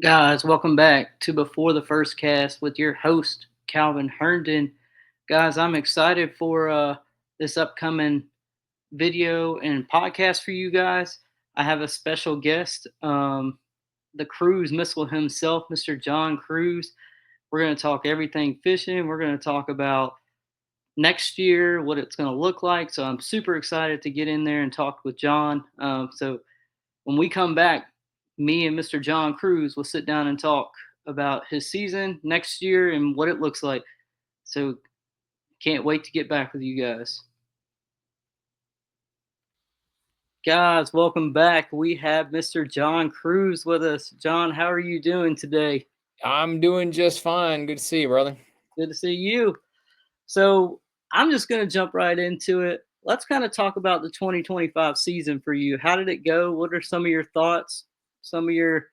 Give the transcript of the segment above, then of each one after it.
Guys, welcome back to Before the First Cast with your host, Calvin Herndon. Guys, I'm excited for this upcoming video and podcast for you guys. I have a special guest, the cruise missile himself, Mr. John Cruz. We're going to talk everything fishing. We're going to talk about next year, what it's going to look like. So I'm super excited to get in there and talk with John. So when we come back, me and Mr. John Cruz will sit down and talk about his season next year and what it looks like. So can't wait to get back with you guys. Guys, welcome back. We have Mr. John Cruz with us. John, how are you doing today? I'm doing just fine. Good to see you, brother. Good to see you. So I'm just going to jump right into it. Let's kind of talk about the 2025 season for you. How did it go? What are some of your thoughts? Some of your,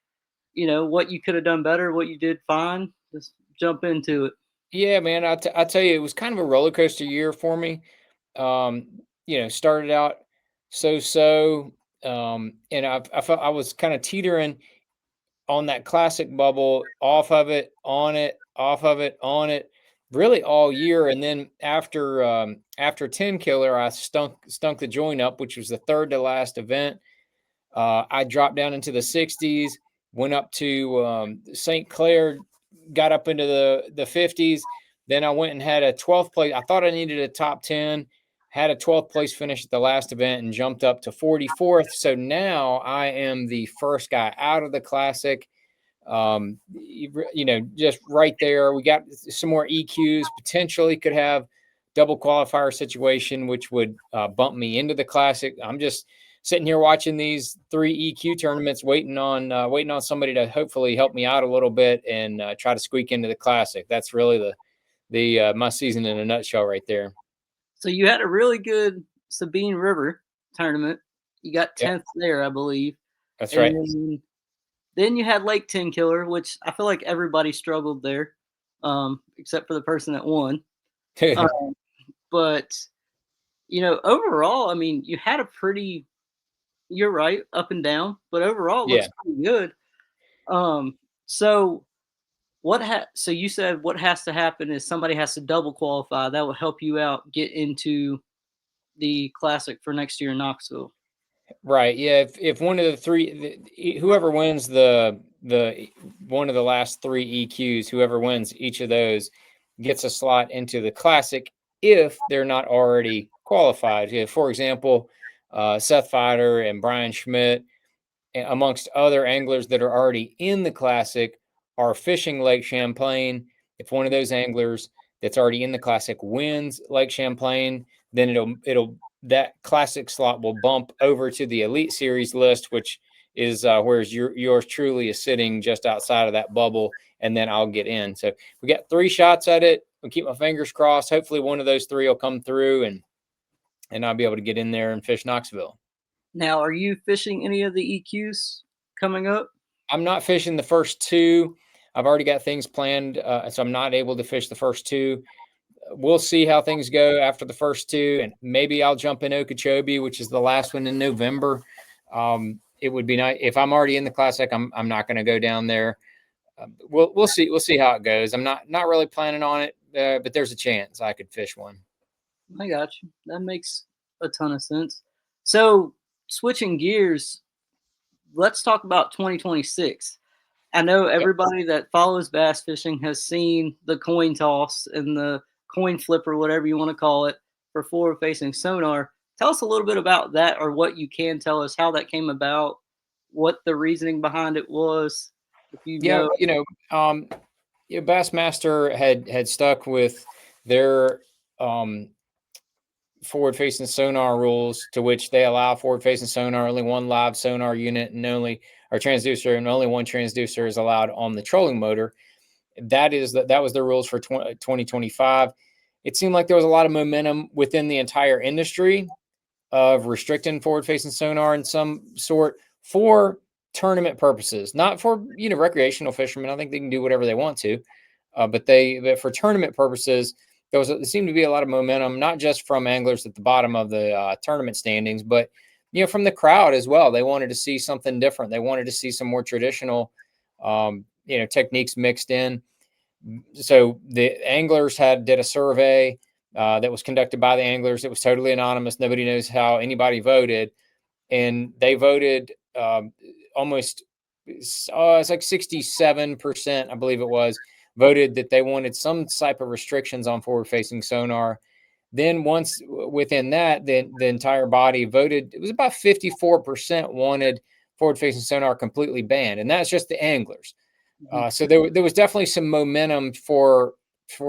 what you could have done better, what you did fine? Just jump into it. Yeah, man. I tell you, it was kind of a roller coaster year for me. Started out so, and I felt I was kind of teetering on that classic bubble, off of it, on it, off of it, on it, really all year. And then after 10 killer, I stunk the joint up, which was the third to last event. I dropped down into the 60s, went up to St. Clair, got up into the 50s. Then I went and had a 12th place. I thought I needed a top 10, had a 12th place finish at the last event and jumped up to 44th. So now I am the first guy out of the classic. Just right there. We got some more EQs, potentially could have double qualifier situation, which would bump me into the classic. I'm just sitting here watching these three EQ tournaments, waiting on somebody to hopefully help me out a little bit and try to squeak into the classic. That's really the my season in a nutshell right there. So you had a really good Sabine River tournament. You got Yep, 10th there, I believe. that's right. And then you had Lake 10 Killer, which I feel like everybody struggled there, except for the person that won. Um, but, overall, I mean, you had a pretty, you're right, up and down, but overall it Yeah. looks pretty good. Um, so so you said what has to happen is somebody has to double qualify. That will help you out get into the classic for next year in Knoxville. Right. Yeah. If one of the three, whoever wins the one of the last three EQs, whoever wins each of those gets a slot into the classic if they're not already qualified. If, for example, Seth Fider and Brian Schmidt, amongst other anglers that are already in the classic, are fishing Lake Champlain. If one of those anglers that's already in the classic wins Lake Champlain, then it'll that classic slot will bump over to the Elite Series list, which is whereas yours truly is sitting just outside of that bubble, and then I'll get in. So we got three shots at it. I'll keep my fingers crossed. Hopefully, one of those three will come through, and I'll be able to get in there and fish Knoxville. Now, are you fishing any of the EQs coming up? I'm not fishing the first two. I've already got things planned, so I'm not able to fish the first two. We'll see how things go after the first two, and maybe I'll jump in Okeechobee, which is the last one in November. It would be nice if I'm already in the classic. I'm not going to go down there. We'll see. We'll see how it goes. I'm not really planning on it, but there's a chance I could fish one. I got you. That makes a ton of sense. So, switching gears, let's talk about 2026. I know Yep. everybody that follows bass fishing has seen the coin toss and the coin flip or whatever you want to call it for forward facing sonar. Tell us a little bit about that, or what you can tell us, how that came about, what the reasoning behind it was, if you Yeah, know. Bassmaster had stuck with their um, forward facing sonar rules, to which they allow forward facing sonar, only one live sonar unit and only or transducer, and only one transducer is allowed on the trolling motor. That was the rules for 2025. It seemed like there was a lot of momentum within the entire industry of restricting forward facing sonar in some sort for tournament purposes, not for recreational fishermen. I think they can do whatever they want to, but for tournament purposes, there seemed to be a lot of momentum, not just from anglers at the bottom of the tournament standings, but from the crowd as well. They wanted to see something different. They wanted to see some more traditional techniques mixed in. So the anglers did a survey that was conducted by the anglers. It was totally anonymous. Nobody knows how anybody voted, and they voted almost it's like 67%, I believe it was, voted that they wanted some type of restrictions on forward-facing sonar. Then once within that, then the entire body voted. It was about 54% wanted forward-facing sonar completely banned, and that's just the anglers. Mhm. So there was definitely some momentum for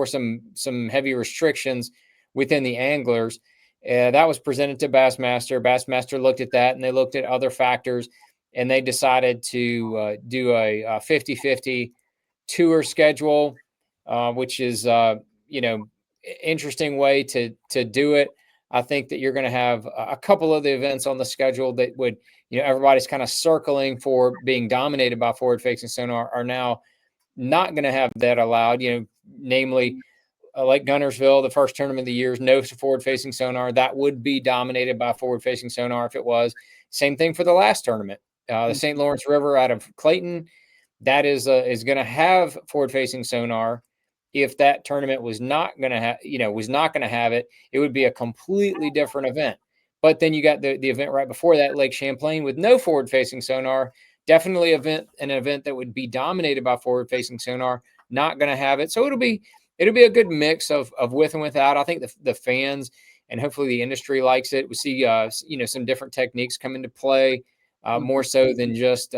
some heavy restrictions within the anglers. That was presented to Bassmaster. Bassmaster looked at that, and they looked at other factors, and they decided to do a 50-50 tour schedule, which is interesting way to do it. I think that you're going to have a couple of the events on the schedule that would, everybody's kind of circling for being dominated by forward facing sonar are now not going to have that allowed, namely like Gunnersville, the first tournament of the year, is no forward facing sonar. That would be dominated by forward facing sonar if it was. Same thing for the last tournament. The St. Lawrence River out of Clayton, that is going to have forward facing sonar. If that tournament was not going to have, it, it would be a completely different event. But then you got the event right before that, Lake Champlain, with no forward facing sonar. Definitely an event that would be dominated by forward facing sonar. Not going to have it, so it'll be a good mix of with and without. I think the fans and hopefully the industry likes it. We see some different techniques come into play, more so than just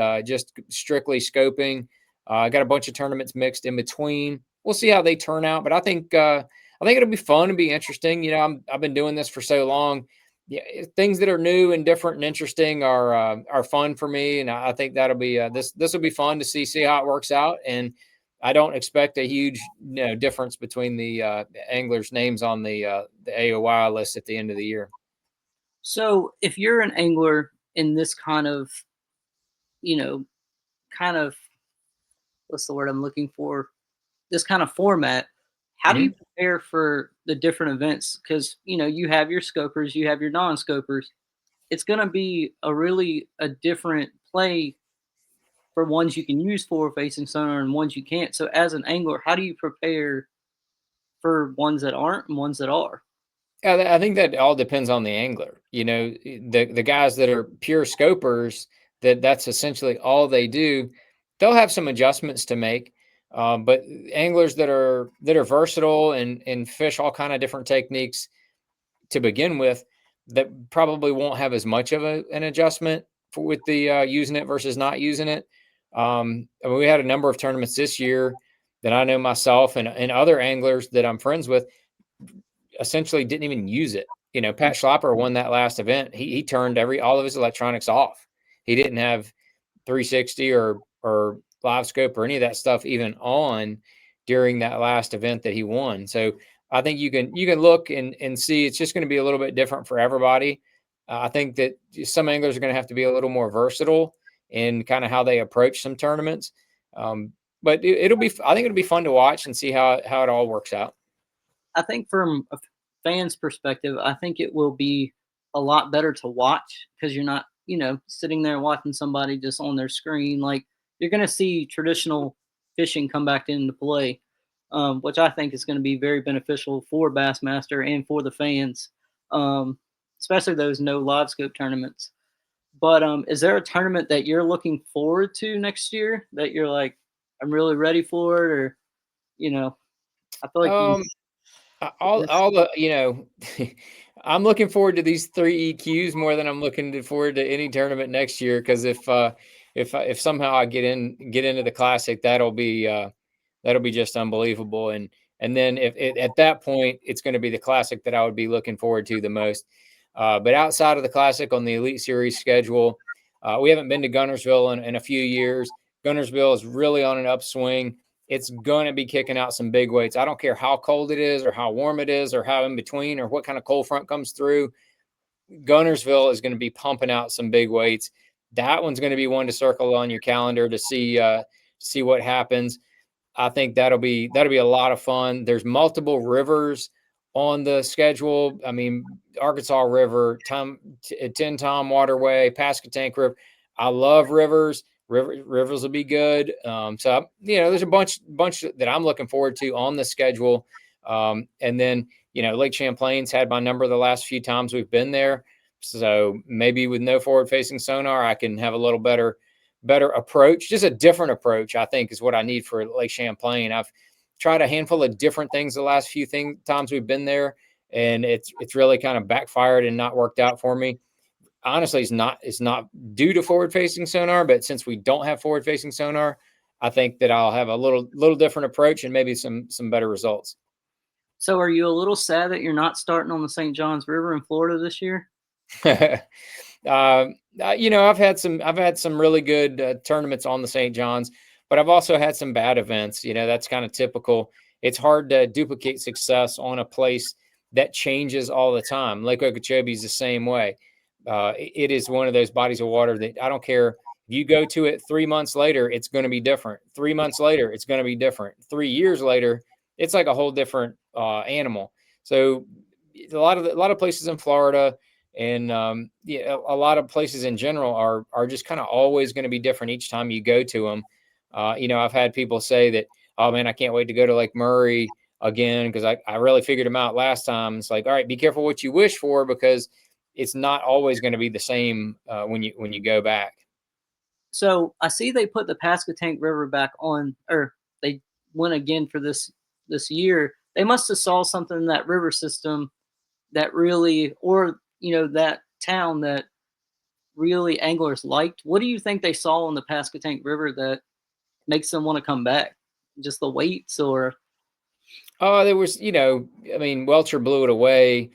strictly scoping. I got a bunch of tournaments mixed in between. We'll see how they turn out, but I think it'll be fun and be interesting. I've been doing this for so long. Yeah, things that are new and different and interesting are fun for me, and I think that'll be this will be fun to see how it works out. And I don't expect a huge difference between the anglers' names on the AOY list at the end of the year. So, if you're an angler in this kind of, you know, kind of what's the word I'm looking for? This kind of format, how do you Mm-hmm. prepare for the different events? Because you have your scopers, you have your non-scopers. It's going to be a different play for ones you can use forward facing sonar and ones you can't. So, as an angler, how do you prepare for ones that aren't and ones that are? I think that all depends on the angler. The guys that are pure scopers, that's essentially all they do. They'll have some adjustments to make, but anglers that are versatile and fish all kind of different techniques to begin with, that probably won't have as much of an adjustment with the using it versus not using it. I mean, we had a number of tournaments this year that I know myself and other anglers that I'm friends with essentially didn't even use it. Pat Schlapper won that last event. He turned all of his electronics off. He didn't have 360 or live scope or any of that stuff even on during that last event that he won. So I think you can look and see it's just going to be a little bit different for everybody. I think that some anglers are going to have to be a little more versatile in kind of how they approach some tournaments. But I think it'll be fun to watch and see how it all works out. I think from a fan's perspective, I think it will be a lot better to watch because you're not, sitting there watching somebody just on their screen. Like you're going to see traditional fishing come back into play, which I think is going to be very beneficial for Bassmaster and for the fans, um, especially those no live scope tournaments. But is there a tournament that you're looking forward to next year that you're like, I'm really ready for it, or I feel like you. Um, all the I'm looking forward to these 3 EQs more than I'm looking forward to any tournament next year. Because if somehow I get into the classic, that'll be just unbelievable. And then if at that point it's going to be the classic that I would be looking forward to the most. But outside of the classic on the Elite Series schedule, we haven't been to Gunnersville in a few years. Gunnersville is really on an upswing. It's going to be kicking out some big weights. I don't care how cold it is or how warm it is or how in between or what kind of cold front comes through. Gunnersville is going to be pumping out some big weights. That one's going to be one to circle on your calendar to see what happens. I think that'll be a lot of fun. There's multiple rivers on the schedule. I mean, Arkansas River, Tin Tom Waterway, Pascatank River. I love rivers. Rivers will be good. So there's a bunch that I'm looking forward to on the schedule. And then Lake Champlain's had my number the last few times we've been there. So maybe with no forward facing sonar, I can have a little better approach, just a different approach, I think, is what I need for Lake Champlain. I've tried a handful of different things the last few times we've been there, and it's really kind of backfired and not worked out for me. Honestly, it's not due to forward facing sonar, but since we don't have forward facing sonar, I think that I'll have a little different approach and maybe some better results. So are you a little sad that you're not starting on the St. Johns River in Florida this year? I've had some really good tournaments on the St. Johns, but I've also had some bad events. That's kind of typical. It's hard to duplicate success on a place that changes all the time. Lake Okeechobee is the same way. It is one of those bodies of water that I don't care if you go to it 3 months later, it's going to be different. 3 months later, it's going to be different. 3 years later, it's like a whole different animal. So a lot of places in Florida and a lot of places in general are just kind of always going to be different each time you go to them. I've had people say that, oh man, I can't wait to go to Lake Murray again because I really figured them out last time. It's like, all right, be careful what you wish for because it's not always going to be the same when you go back. So I see they put the Pasquotank River back on, or they went again for this year. They must have saw something in that river system that really, or that town that really anglers liked. What do you think they saw in the Pasquotank River that makes them want to come back? Just the weights, or? Oh, there was, Welcher blew it away.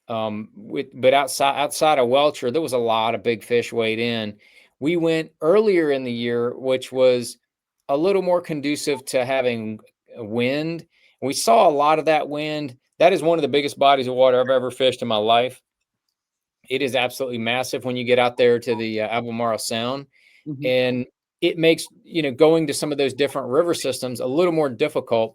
But outside of Welcher, there was a lot of big fish weighed in. We went earlier in the year, which was a little more conducive to having wind. We saw a lot of that wind. That is one of the biggest bodies of water I've ever fished in my life. It is absolutely massive when you get out there to the Albemarle Sound, Mhm. and it makes going to some of those different river systems a little more difficult.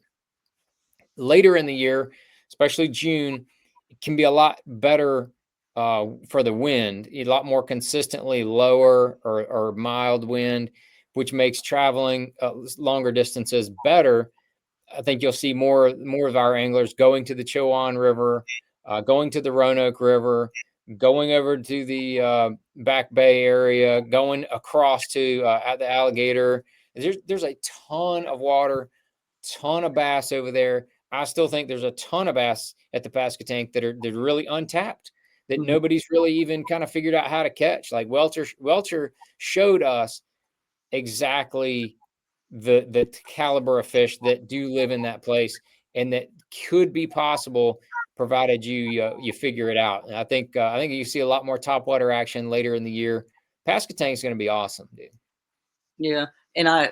Later in the year, especially June, it can be a lot better for the wind, a lot more consistently lower or mild wind, which makes traveling longer distances better. I think you'll see more of our anglers going to the Chowan River, going to the Roanoke River, going over to the Back Bay area, going across to at the Alligator. There's a ton of water, ton of bass over there. I still think there's a ton of bass at the Pasquotank that are really untapped, that Mhm. nobody's really even kind of figured out how to catch. Like Welcher showed us exactly the caliber of fish that do live in that place and that could be possible provided you figure it out. And I think you see a lot more topwater action later in the year. Pasquotank is going to be awesome, dude. Yeah, and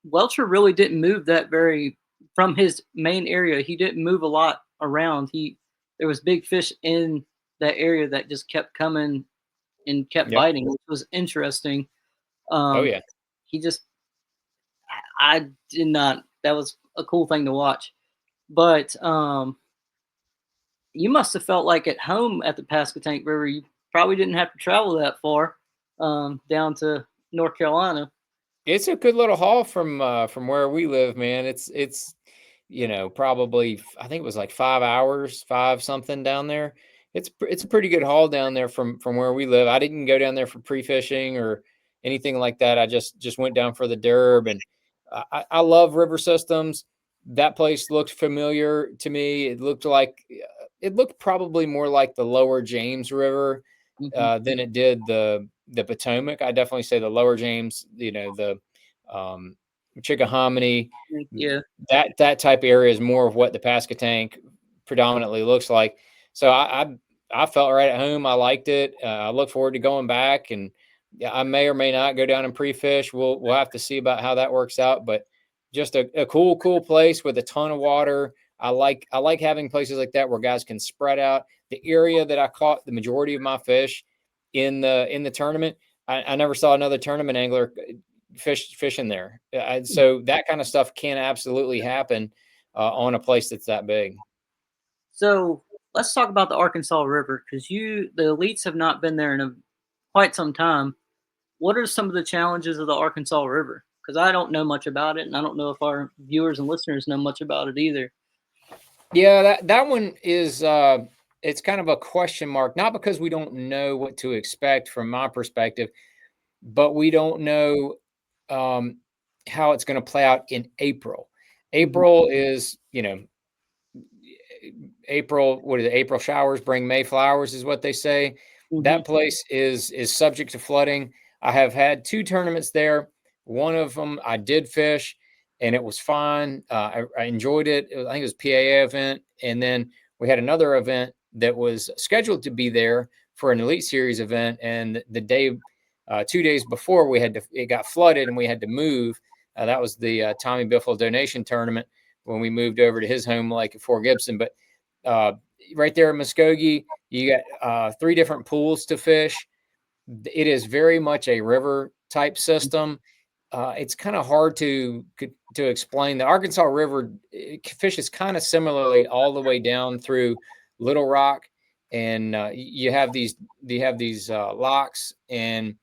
Welcher really didn't move that very from his main area. He didn't move a lot around. There was big fish in that area that just kept coming and kept Yep. biting, which was interesting. Oh Um, yeah. he just, I did not. That was a cool thing to watch. But you must have felt like at home at the Pasquotank River. You probably didn't have to travel that far down to North Carolina. It's a good little haul from where we live, man. It's probably I think it was like 5 hours, five something down there. It's a pretty good haul down there from where we live. I didn't go down there for pre-fishing or anything like that. I just went down for the derb, and I love river systems. That place looked familiar to me. It looked probably more like the lower James River Hmm. than it did the Potomac. I definitely say the lower James, the um, Chickahominy, Yeah. that type of area is more of what the Pasquotank predominantly looks like. So I felt right at home. I liked it. I look forward to going back, and yeah, I may or may not go down and pre-fish. We'll have to see about how that works out. But just a cool place with a ton of water. I like having places like that where guys can spread out. The area that I caught the majority of my fish in the tournament, I never saw another tournament angler fishing there. So that kind of stuff can absolutely happen on a place that's that big. So let's talk about the Arkansas River because the elites have not been there in quite some time. what are some of the challenges of the Arkansas River? Because I don't know much about it, and I don't know if our viewers and listeners know much about it either. Yeah, that one is it's kind of a question mark, not because we don't know what to expect from my perspective, but we don't know um, how it's going to play out in April. Mhm, April is, April, what is it? April showers bring May flowers, is what they say. mhm, That place is subject to flooding. I have had two tournaments there. One of them I did fish, and it was fine. I enjoyed it. I think it was PAA event, and then we had another event that was scheduled to be there for an Elite Series event, and the day, 2 days before, it got flooded, and we had to move. That was the Tommy Biffle donation tournament when we moved over to his home lake at Fort Gibson. But uh, right there in Muskogee, you got three different pools to fish. It is very much a river type system. It's kind of hard to explain. The Arkansas River fishes kind of similarly all the way down through Little Rock, and you have these locks, and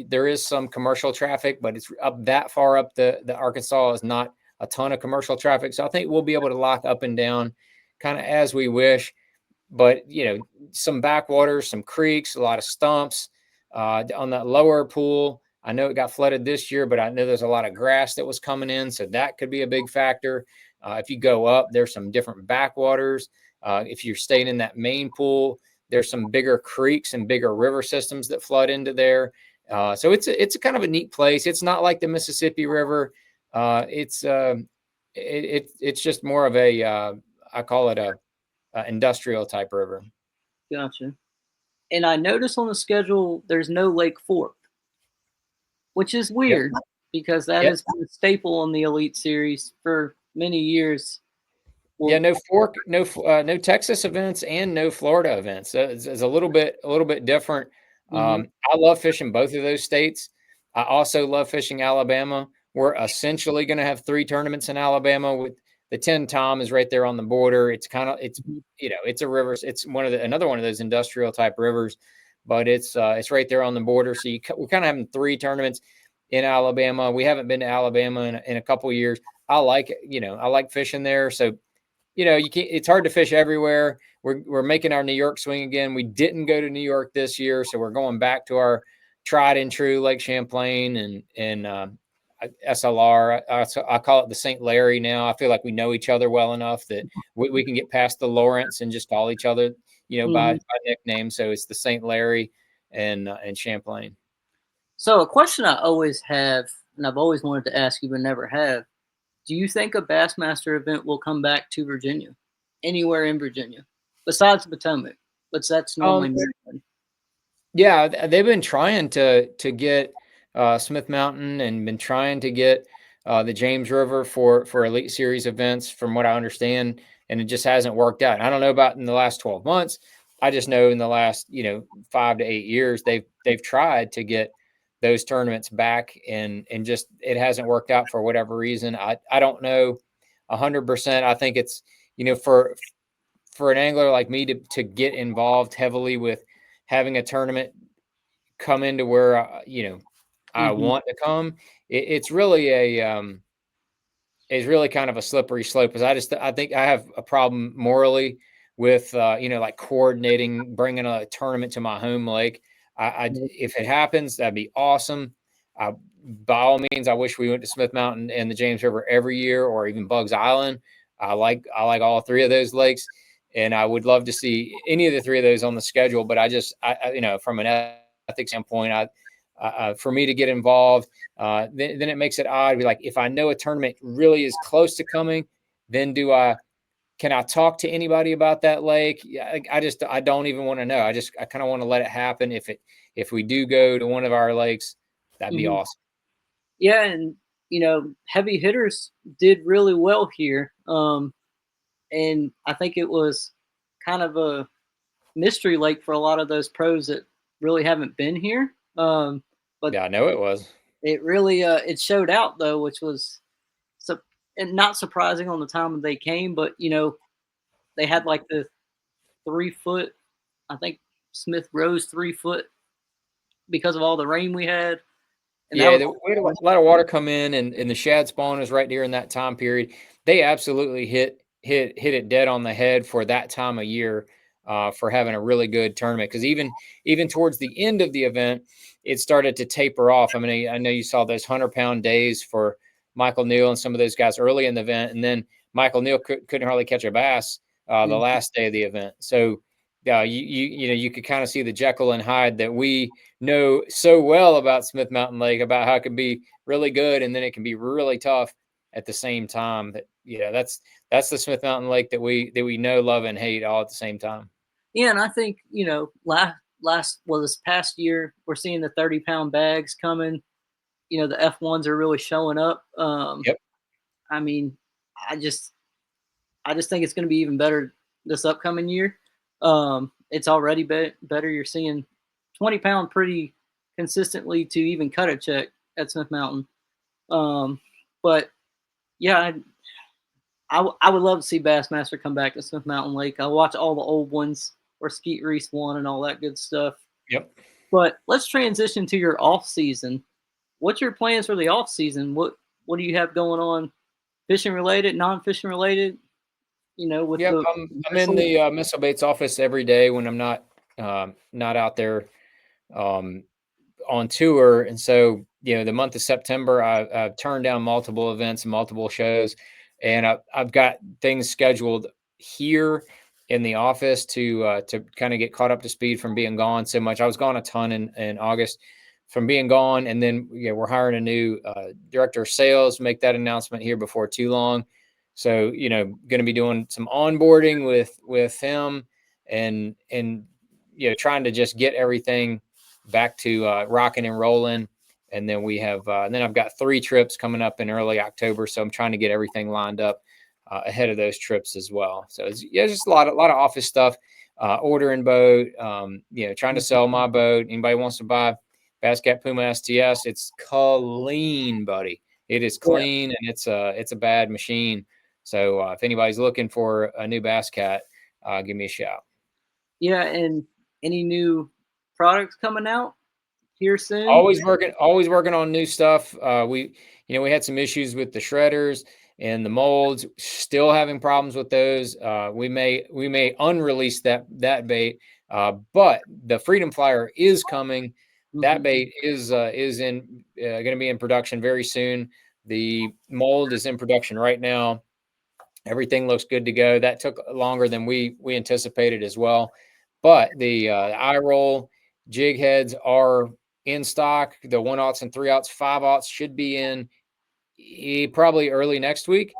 there is some commercial traffic, but it's up that far up the Arkansas is not a ton of commercial traffic. So I think we'll be able to lock up and down kind of as we wish. But some backwaters, some creeks, a lot of stumps on that lower pool. I know it got flooded this year, but I know there's a lot of grass that was coming in, so that could be a big factor. If you go up, there's some different backwaters. If you're staying in that main pool, there's some bigger creeks and bigger river systems that flood into there. So it's a kind of a neat place. It's not like the Mississippi River. It's just more of a I call it a industrial type river. gotcha. And I noticed on the schedule there's no Lake Fork, which is Yep. weird because that Yep. has been a staple in the Elite Series for many years. Yeah. Well, No fork, no Texas events, and no Florida events. So it's a little bit different. mhm, I love fishing both of those states. I also love fishing Alabama. We're essentially going to have three tournaments in Alabama. With the 10 Tom is right there on the border. mhm, It's a river. It's another one of those industrial type rivers, but it's right there on the border. So we're kind of having three tournaments in Alabama. We haven't been to Alabama in a couple of years. I like fishing there. So you can't, it's hard to fish everywhere. We're making our New York swing again. We didn't go to New York this year, so we're going back to our tried and true Lake Champlain and SLR. I call it the St. Larry now. I feel like we know each other well enough that we can get past the Lawrence and just call each other, by mhm. nickname. So it's the St. Larry and Champlain. So a question I always have, and I've always wanted to ask you but never have, do you think a Bassmaster event will come back to Virginia? Anywhere in Virginia? Besides the Potomac, but that's normally Um, Maryland. Yeah, they've been trying to get Smith Mountain and been trying to get the James River for Elite Series events, from what I understand, and it just hasn't worked out. I don't know about in the last 12 months. I just know in the last 5 to 8 years they've tried to get those tournaments back, and just it hasn't worked out for whatever reason. I don't know 100%. I think it's for an angler like me to get involved heavily with having a tournament come into where I Mhm, want to come. It's really kind of a slippery slope, because I think I have a problem morally with like coordinating bringing a tournament to my home lake. If it happens, that'd be awesome. By all means, I wish we went to Smith Mountain and the James River every year, or even Bugs Island. I like all three of those lakes, and I would love to see any of the three of those on the schedule. But from an ethics standpoint, for me to get involved, then it makes it odd. Be like, if I know a tournament really is close to coming, then can I talk to anybody about that lake? Yeah, I don't even want to know. I kind of want to let it happen. If we do go to one of our lakes, that'd be mhm. awesome. Yeah, and heavy hitters did really well here. And I think it was kind of a mystery lake for a lot of those pros that really haven't been here. But Yeah, I know it was. it really it showed out though, which was and not surprising on the time when they came. But they had like the 3 foot. I think Smith Rose 3 foot because of all the rain we had. And that Yeah, was we had a lot of water come in, and the shad spawn was right during that time period. They absolutely hit it dead on the head for that time of year, for having a really good tournament. Because even towards the end of the event, it started to taper off. I mean, I know you saw those 100-pound days for Michael Neal and some of those guys early in the event, and then Michael Neal couldn't hardly catch a bass the Mhm. last day of the event. So you could kind of see the Jekyll and Hyde that we know so well about Smith Mountain Lake, about how it can be really good and then it can be really tough at the same time. That that's the Smith Mountain Lake that we know, love, and hate all at the same time. Yeah, and I think this past year we're seeing the 30-pound bags coming. The F1s are really showing up. Yep. I mean, I just I just think it's going to be even better this upcoming year. It's already better. You're seeing 20-pound pretty consistently to even cut a check at Smith Mountain. Um, but yeah, I would love to see Bassmaster come back to Smith Mountain Lake. I watch all the old ones where Skeet Reese won and all that good stuff. Yep. But let's transition to your off season. What's your plans for the off season? What do you have going on, fishing related, non fishing related? With Yep. the I'm in missile. the Missile Baits office every day when I'm not out there um, on tour. And so, the month of September, I've turned down multiple events and multiple shows, and I've got things scheduled here in the office to kind of get caught up to speed from being gone so much. I was gone a ton in August from being gone, and then we're hiring a new director of sales. Make that announcement here before too long. So going to be doing some onboarding with him, and trying to just get everything back to rocking and rolling. And then and then I've got 3 trips coming up in early October, so I'm trying to get everything lined up ahead of those trips as well. So it's just a lot of office stuff, ordering boat, trying to sell my boat. Anybody wants to buy Bass Cat Puma STS? It's clean, buddy. It is Yeah, clean, and it's a bad machine. So if anybody's looking for a new Bass Cat, give me a shout. yeah, and any new products coming out here soon? Always working on new stuff. We had some issues with the shredders and the molds. Still having problems with those. We may unrelease that bait, but the Freedom Flyer is coming. That Hmm. bait is in going to be in production very soon. The mold is in production right now. Everything looks good to go. That took longer than we anticipated as well, but the eye roll jig heads are in stock. The 1/0 and 3/0, 5/0 should be in probably early next week.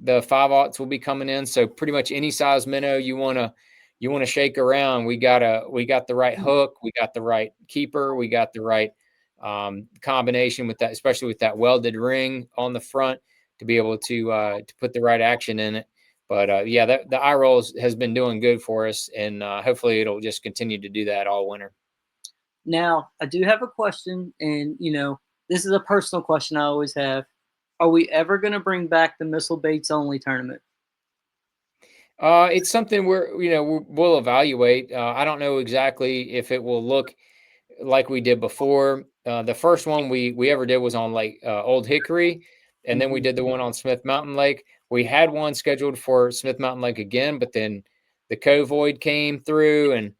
The 5/0 will be coming in. So pretty much any size minnow you want to shake around, we got the right hook, we got the right keeper, we got the right combination with that, especially with that welded ring on the front to be able to put the right action in it. But the eye rolls has been doing good for us, and hopefully it'll just continue to do that all winter. Now, I do have a question, and this is a personal question I always have. Are we ever going to bring back the Missile Baits only tournament? It's something we'll evaluate. I don't know exactly if it will look like we did before. The first one we ever did was on Lake Old Hickory, and then we Hmm. did the one on Smith Mountain Lake. We had one scheduled for Smith Mountain Lake again, but then the covoid came through, and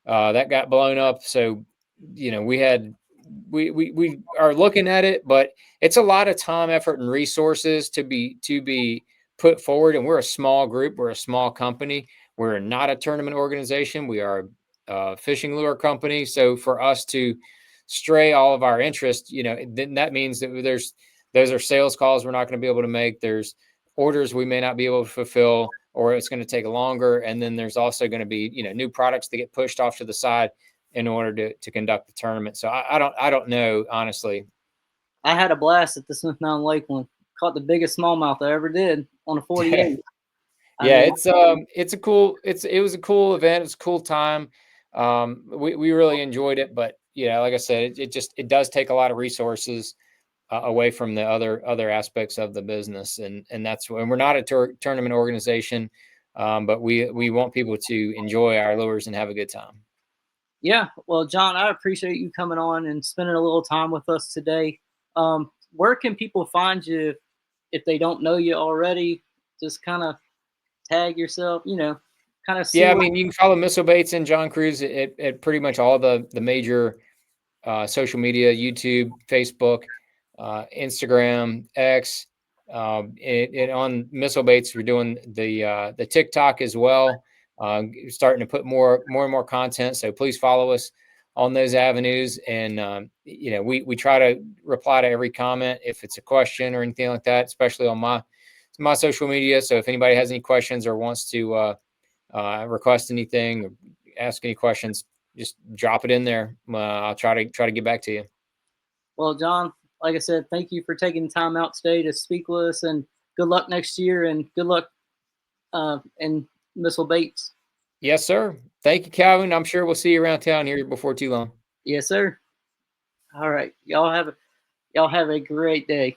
that got blown up. So, we are looking at it, but it's a lot of time, effort, and resources to be put forward. And we're a small group. We're a small company. We're not a tournament organization. We are a fishing lure company. So for us to stray all of our interest, then that means that those are sales calls we're not going to be able to make. There's orders we may not be able to fulfill, or it's going to take longer. And then there's also going to be, new products that get pushed off to the side in order to conduct the tournament. So I don't know, honestly. I had a blast at the Smith Mountain Lake one. Caught the biggest smallmouth I ever did on a 48. I Yeah, mean, it was a cool event. It's a cool time. We really enjoyed it, but like I said, it does take a lot of resources away from the other aspects of the business, and that's when we're not a tournament organization, but we want people to enjoy our lures and have a good time. Yeah, well, John, I appreciate you coming on and spending a little time with us today. Where can people find you if they don't know you already? Just kind of tag yourself, kind of see Yeah, I what. mean, you can follow Missile Baits and John Cruz at pretty much all the major social media: YouTube, Facebook, Instagram, X. And on Missile Baits, we're doing the TikTok as well. Starting to put more and more content. So please follow us on those avenues. And we try to reply to every comment if it's a question or anything like that, especially on my social media. So if anybody has any questions or wants to request anything, or ask any questions, just drop it in there. I'll try to get back to you. Well, John, like I said, thank you for taking time out today to speak with us, and good luck next year, and good luck in Missile Baits. Yes, sir. Thank you, Calvin. I'm sure we'll see you around town here before too long. Yes, sir. All right, y'all have a great day.